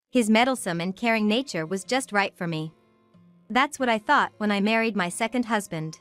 His meddlesome and caring nature was just right for me. That's what I thought when I married my second husband.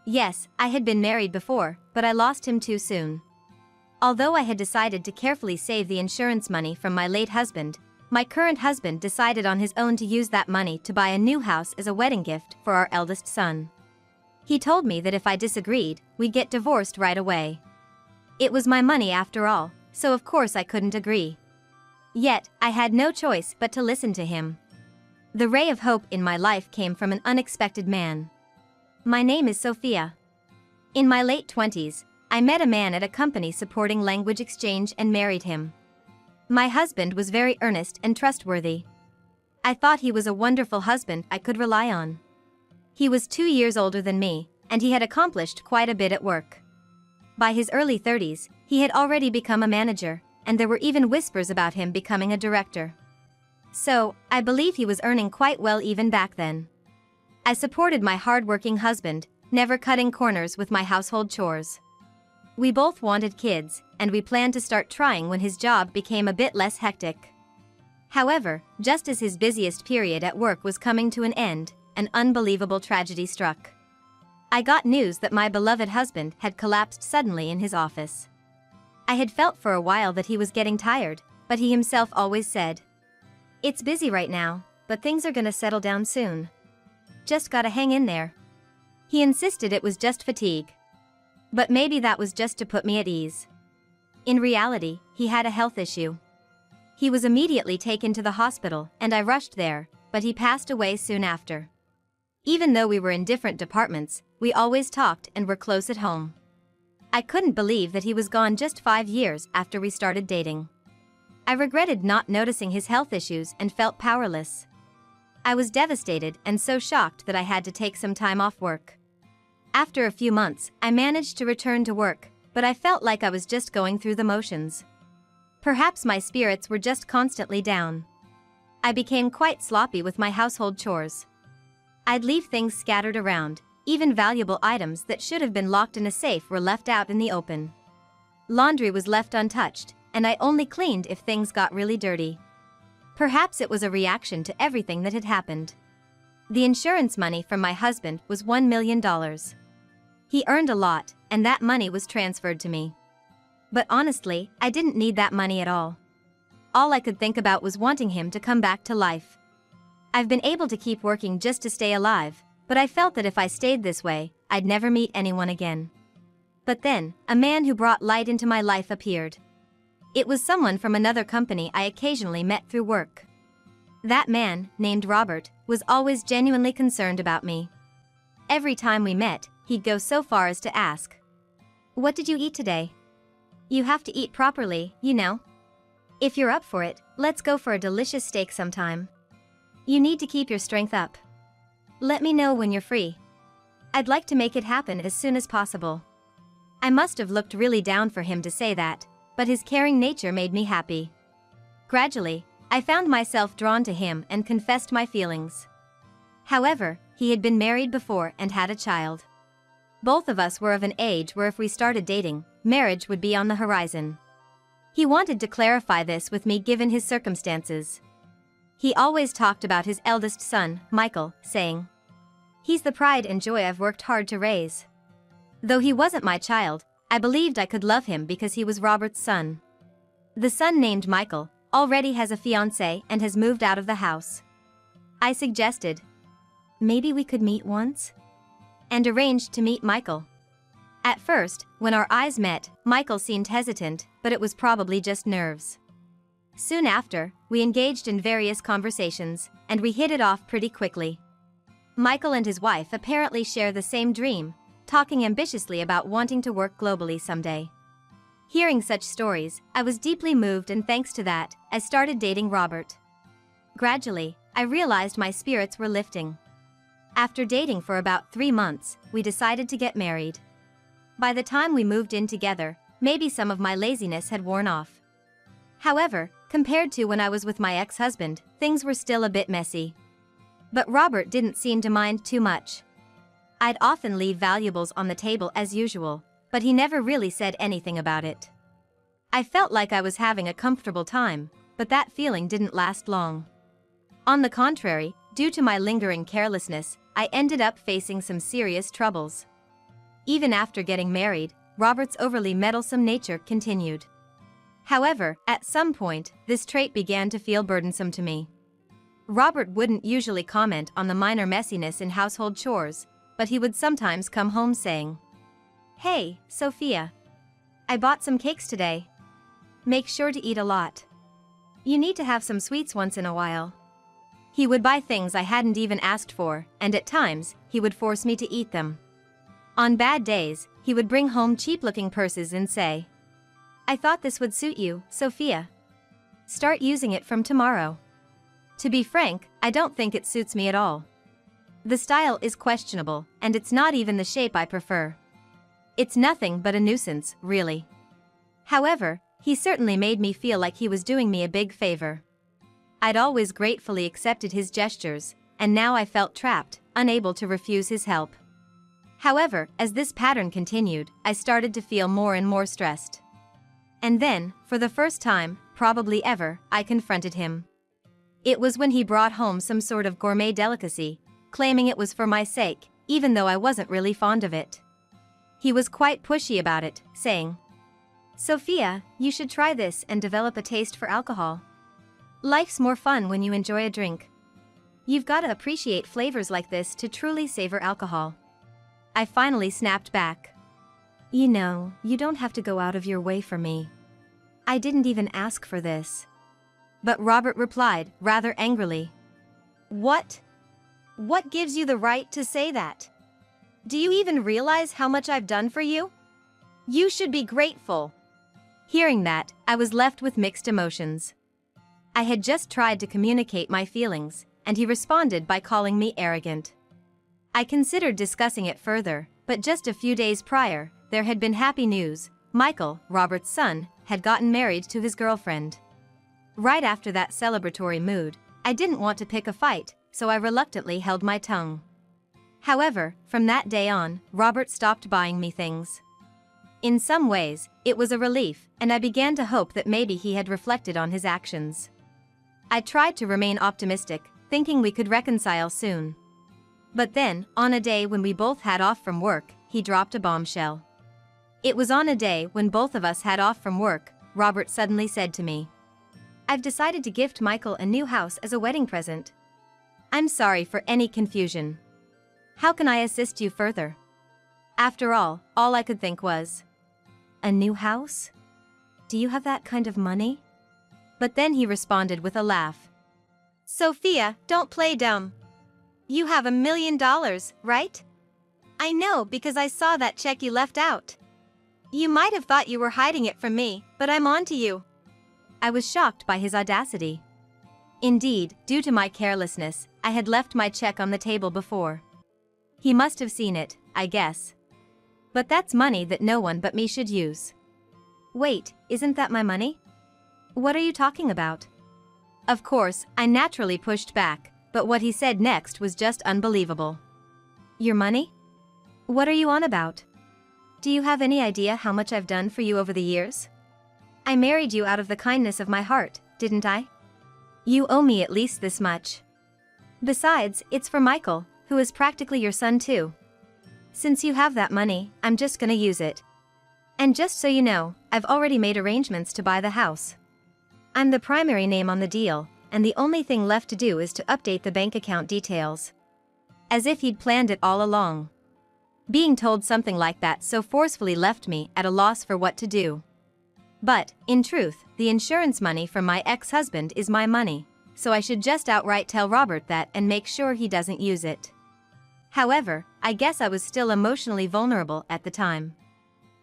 Yes, I had been married before, but I lost him too soon. Although I had decided to carefully save the insurance money from my late husband, my current husband decided on his own to use that money to buy a new house as a wedding gift for our eldest son. He told me that if I disagreed, we'd get divorced right away. It was my money after all, so of course I couldn't agree. Yet, I had no choice but to listen to him. The ray of hope in my life came from an unexpected man. My name is Sophia. In my late 20s, I met a man at a company supporting language exchange and married him. My husband was very earnest and trustworthy. I thought he was a wonderful husband I could rely on. He was 2 years older than me, and he had accomplished quite a bit at work. By his early 30s, he had already become a manager, and there were even whispers about him becoming a director. So, I believe he was earning quite well even back then. I supported my hard-working husband, never cutting corners with my household chores. We both wanted kids, and we planned to start trying when his job became a bit less hectic. However, just as his busiest period at work was coming to an end, an unbelievable tragedy struck. I got news that my beloved husband had collapsed suddenly in his office. I had felt for a while that he was getting tired, but he himself always said, "It's busy right now, but things are gonna settle down soon. Just gotta hang in there." He insisted it was just fatigue. But maybe that was just to put me at ease. In reality, he had a health issue. He was immediately taken to the hospital, and I rushed there, but he passed away soon after. Even though we were in different departments, we always talked and were close at home. I couldn't believe that he was gone just 5 years after we started dating. I regretted not noticing his health issues and felt powerless. I was devastated and so shocked that I had to take some time off work. After a few months, I managed to return to work, but I felt like I was just going through the motions. Perhaps my spirits were just constantly down. I became quite sloppy with my household chores. I'd leave things scattered around, even valuable items that should have been locked in a safe were left out in the open. Laundry was left untouched, and I only cleaned if things got really dirty. Perhaps it was a reaction to everything that had happened. The insurance money from my husband was $1 million. He earned a lot, and that money was transferred to me. But honestly, I didn't need that money at all. All I could think about was wanting him to come back to life. I've been able to keep working just to stay alive, but I felt that if I stayed this way, I'd never meet anyone again. But then, a man who brought light into my life appeared. It was someone from another company I occasionally met through work. That man, named Robert, was always genuinely concerned about me. Every time we met, he'd go so far as to ask, "What did you eat today? You have to eat properly, you know. If you're up for it, let's go for a delicious steak sometime. You need to keep your strength up. Let me know when you're free. I'd like to make it happen as soon as possible." I must have looked really down for him to say that, but his caring nature made me happy. Gradually, I found myself drawn to him and confessed my feelings. However, he had been married before and had a child. Both of us were of an age where if we started dating, marriage would be on the horizon. He wanted to clarify this with me given his circumstances. He always talked about his eldest son, Michael, saying, "He's the pride and joy I've worked hard to raise." Though he wasn't my child, I believed I could love him because he was Robert's son. The son named Michael already has a fiancée and has moved out of the house. I suggested, "Maybe we could meet once?" and arranged to meet Michael. At first, when our eyes met, Michael seemed hesitant, but it was probably just nerves. Soon after, we engaged in various conversations, and we hit it off pretty quickly. Michael and his wife apparently share the same dream, talking ambitiously about wanting to work globally someday. Hearing such stories, I was deeply moved, and thanks to that, I started dating Robert. Gradually, I realized my spirits were lifting. After dating for about 3 months, we decided to get married. By the time we moved in together, maybe some of my laziness had worn off. However, compared to when I was with my ex-husband, things were still a bit messy. But Robert didn't seem to mind too much. I'd often leave valuables on the table as usual, but he never really said anything about it. I felt like I was having a comfortable time, but that feeling didn't last long. On the contrary, due to my lingering carelessness, I ended up facing some serious troubles. Even after getting married, Robert's overly meddlesome nature continued. However, at some point, this trait began to feel burdensome to me. Robert wouldn't usually comment on the minor messiness in household chores, but he would sometimes come home saying, "Hey, Sophia. I bought some cakes today. Make sure to eat a lot. You need to have some sweets once in a while." He would buy things I hadn't even asked for, and at times, he would force me to eat them. On bad days, he would bring home cheap-looking purses and say, "I thought this would suit you, Sophia. Start using it from tomorrow." To be frank, I don't think it suits me at all. The style is questionable, and it's not even the shape I prefer. It's nothing but a nuisance, really. However, he certainly made me feel like he was doing me a big favor. I'd always gratefully accepted his gestures, and now I felt trapped, unable to refuse his help. However, as this pattern continued, I started to feel more and more stressed. And then, for the first time, probably ever, I confronted him. It was when he brought home some sort of gourmet delicacy, claiming it was for my sake, even though I wasn't really fond of it. He was quite pushy about it, saying, "Sophia, you should try this and develop a taste for alcohol. Life's more fun when you enjoy a drink. You've got to appreciate flavors like this to truly savor alcohol." I finally snapped back. "You know, you don't have to go out of your way for me. I didn't even ask for this." But Robert replied, rather angrily, "What? What gives you the right to say that? Do you even realize how much I've done for you? You should be grateful." Hearing that, I was left with mixed emotions. I had just tried to communicate my feelings, and he responded by calling me arrogant. I considered discussing it further, but just a few days prior, there had been happy news. Michael, Robert's son, had gotten married to his girlfriend. Right after that celebratory mood, I didn't want to pick a fight, so I reluctantly held my tongue. However, from that day on, Robert stopped buying me things. In some ways, it was a relief, and I began to hope that maybe he had reflected on his actions. I tried to remain optimistic, thinking we could reconcile soon. But then, on a day when we both had off from work, he dropped a bombshell. It was on a day when both of us had off from work, Robert suddenly said to me, "I've decided to gift Michael a new house as a wedding present. I'm sorry for any confusion. How can I assist you further?" After all I could think was, "A new house? Do you have that kind of money?" But then he responded with a laugh. "Sophia, don't play dumb. You have $1 million, right? I know because I saw that check you left out. You might have thought you were hiding it from me, but I'm on to you." I was shocked by his audacity. Indeed, due to my carelessness, I had left my check on the table before. He must have seen it, I guess. But that's money that no one but me should use. "Wait, isn't that my money? What are you talking about?" Of course, I naturally pushed back, but what he said next was just unbelievable. "Your money? What are you on about? Do you have any idea how much I've done for you over the years? I married you out of the kindness of my heart, didn't I? You owe me at least this much. Besides, it's for Michael, who is practically your son too. Since you have that money, I'm just gonna use it. And just so you know, I've already made arrangements to buy the house. I'm the primary name on the deal, and the only thing left to do is to update the bank account details." As if he'd planned it all along. Being told something like that so forcefully left me at a loss for what to do. But, in truth, the insurance money from my ex-husband is my money, so I should just outright tell Robert that and make sure he doesn't use it. However, I guess I was still emotionally vulnerable at the time.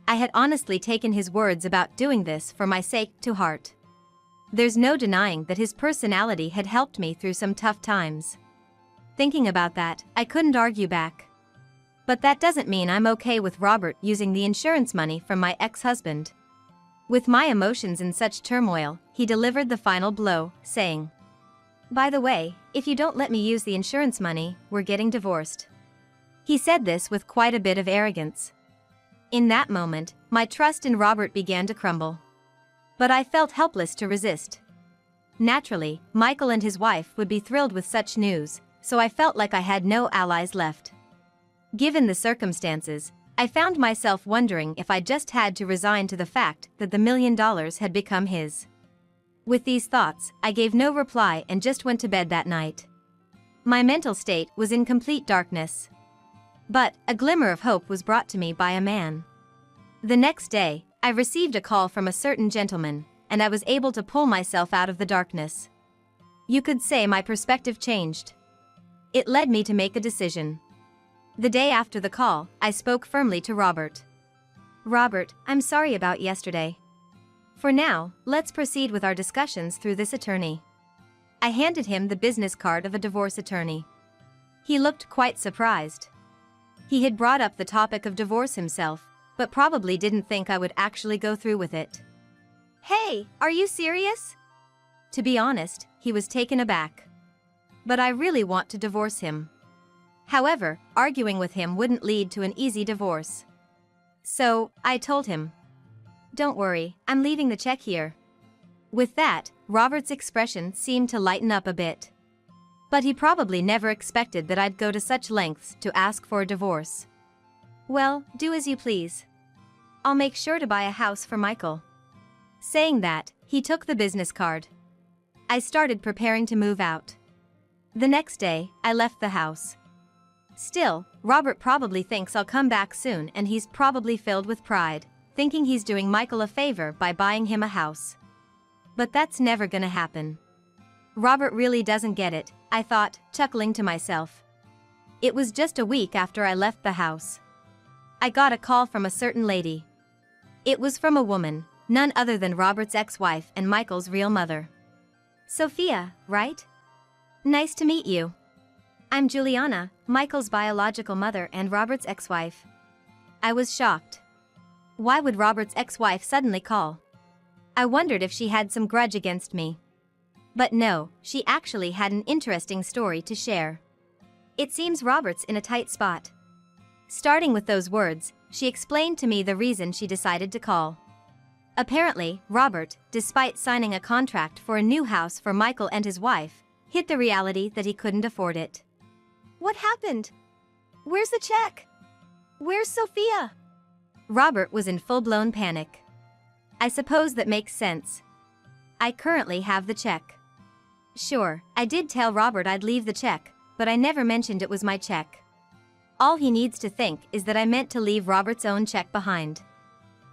I had honestly taken his words about doing this for my sake to heart. There's no denying that his personality had helped me through some tough times. Thinking about that, I couldn't argue back. But that doesn't mean I'm okay with Robert using the insurance money from my ex-husband. With my emotions in such turmoil, he delivered the final blow, saying, "By the way, if you don't let me use the insurance money, we're getting divorced." He said this with quite a bit of arrogance. In that moment, my trust in Robert began to crumble. But I felt helpless to resist. Naturally, Michael and his wife would be thrilled with such news, so I felt like I had no allies left. Given the circumstances, I found myself wondering if I just had to resign to the fact that the $1 million had become his. With these thoughts, I gave no reply and just went to bed that night. My mental state was in complete darkness. But a glimmer of hope was brought to me by a man. The next day, I received a call from a certain gentleman, and I was able to pull myself out of the darkness. You could say my perspective changed. It led me to make a decision. The day after the call, I spoke firmly to Robert. Robert, I'm sorry about yesterday. For now, let's proceed with our discussions through this attorney. I handed him the business card of a divorce attorney. He looked quite surprised. He had brought up the topic of divorce himself, but probably didn't think I would actually go through with it. Hey, are you serious? To be honest, he was taken aback. But I really want to divorce him. However, arguing with him wouldn't lead to an easy divorce. So, I told him, "Don't worry, I'm leaving the check here." With that, Robert's expression seemed to lighten up a bit. But he probably never expected that I'd go to such lengths to ask for a divorce. Well, do as you please. I'll make sure to buy a house for Michael. Saying that, he took the business card. I started preparing to move out. The next day, I left the house. Still, Robert probably thinks I'll come back soon, and he's probably filled with pride, thinking he's doing Michael a favor by buying him a house. But that's never gonna happen. Robert really doesn't get it, I thought, chuckling to myself. It was just a week after I left the house. I got a call from a certain lady. It was from a woman, none other than Robert's ex-wife and Michael's real mother. Sophia, right? Nice to meet you. I'm Juliana, Michael's biological mother and Robert's ex-wife. I was shocked. Why would Robert's ex-wife suddenly call? I wondered if she had some grudge against me. But no, she actually had an interesting story to share. It seems Robert's in a tight spot. Starting with those words, she explained to me the reason she decided to call. Apparently, Robert, despite signing a contract for a new house for Michael and his wife, hit the reality that he couldn't afford it. What happened? Where's the check? Where's Sophia? Robert was in full-blown panic. I suppose that makes sense. I currently have the check. Sure, I did tell Robert I'd leave the check, but I never mentioned it was my check. All he needs to think is that I meant to leave Robert's own check behind.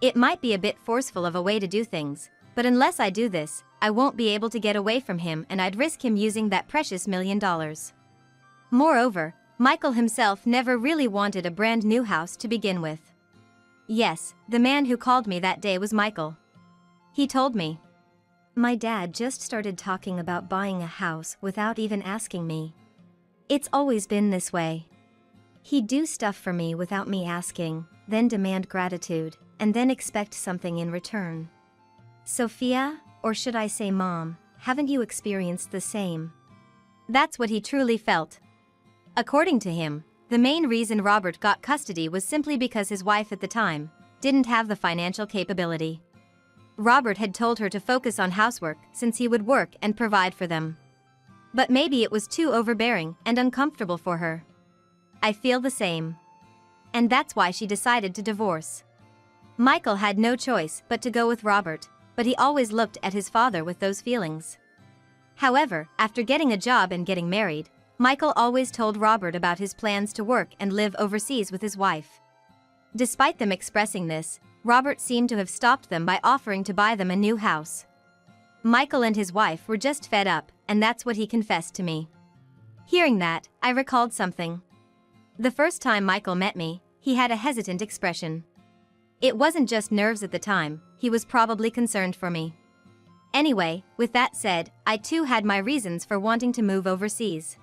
It might be a bit forceful of a way to do things, but unless I do this, I won't be able to get away from him, and I'd risk him using that precious $1 million. Moreover, Michael himself never really wanted a brand new house to begin with. Yes, the man who called me that day was Michael. He told me, "My dad just started talking about buying a house without even asking me. It's always been this way. He'd do stuff for me without me asking, then demand gratitude, and then expect something in return. Sophia, or should I say Mom, haven't you experienced the same?" That's what he truly felt. According to him, the main reason Robert got custody was simply because his wife at the time didn't have the financial capability. Robert had told her to focus on housework since he would work and provide for them. But maybe it was too overbearing and uncomfortable for her. I feel the same. And that's why she decided to divorce. Michael had no choice but to go with Robert, but he always looked at his father with those feelings. However, after getting a job and getting married, Michael always told Robert about his plans to work and live overseas with his wife. Despite them expressing this, Robert seemed to have stopped them by offering to buy them a new house. Michael and his wife were just fed up, and that's what he confessed to me. Hearing that, I recalled something. The first time Michael met me, he had a hesitant expression. It wasn't just nerves at the time, he was probably concerned for me. Anyway, with that said, I too had my reasons for wanting to move overseas.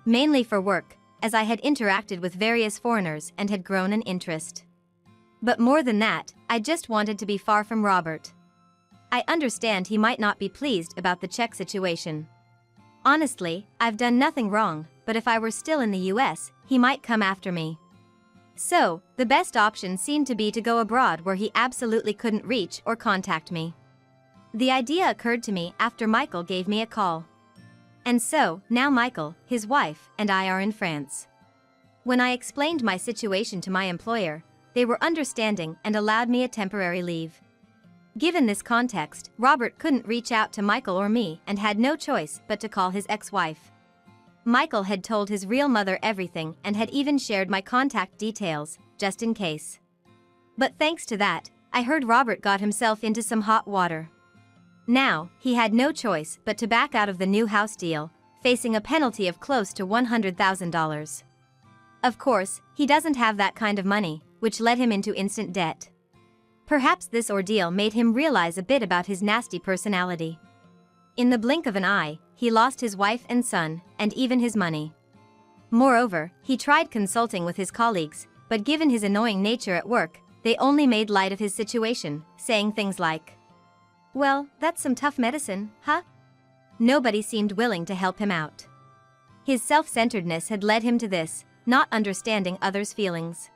Mainly for work, as I had interacted with various foreigners and had grown an interest. But more than that, I just wanted to be far from Robert. I understand he might not be pleased about the check situation. Honestly, I've done nothing wrong, but if I were still in the US, he might come after me. So, the best option seemed to be to go abroad where he absolutely couldn't reach or contact me. The idea occurred to me after Michael gave me a call. And so, now Michael, his wife, and I are in France. When I explained my situation to my employer, they were understanding and allowed me a temporary leave. Given this context, Robert couldn't reach out to Michael or me and had no choice but to call his ex-wife. Michael had told his real mother everything and had even shared my contact details, just in case. But thanks to that, I heard Robert got himself into some hot water. Now, he had no choice but to back out of the new house deal, facing a penalty of close to $100,000. Of course, he doesn't have that kind of money, which led him into instant debt. Perhaps this ordeal made him realize a bit about his nasty personality. In the blink of an eye, he lost his wife and son, and even his money. Moreover, he tried consulting with his colleagues, but given his annoying nature at work, they only made light of his situation, saying things like, "Well, that's some tough medicine, huh?" Nobody seemed willing to help him out. His self-centeredness had led him to this, not understanding others' feelings.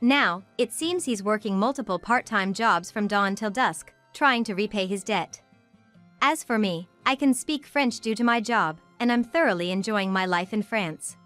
Now, it seems he's working multiple part-time jobs from dawn till dusk, trying to repay his debt. As for me, I can speak French due to my job, and I'm thoroughly enjoying my life in France.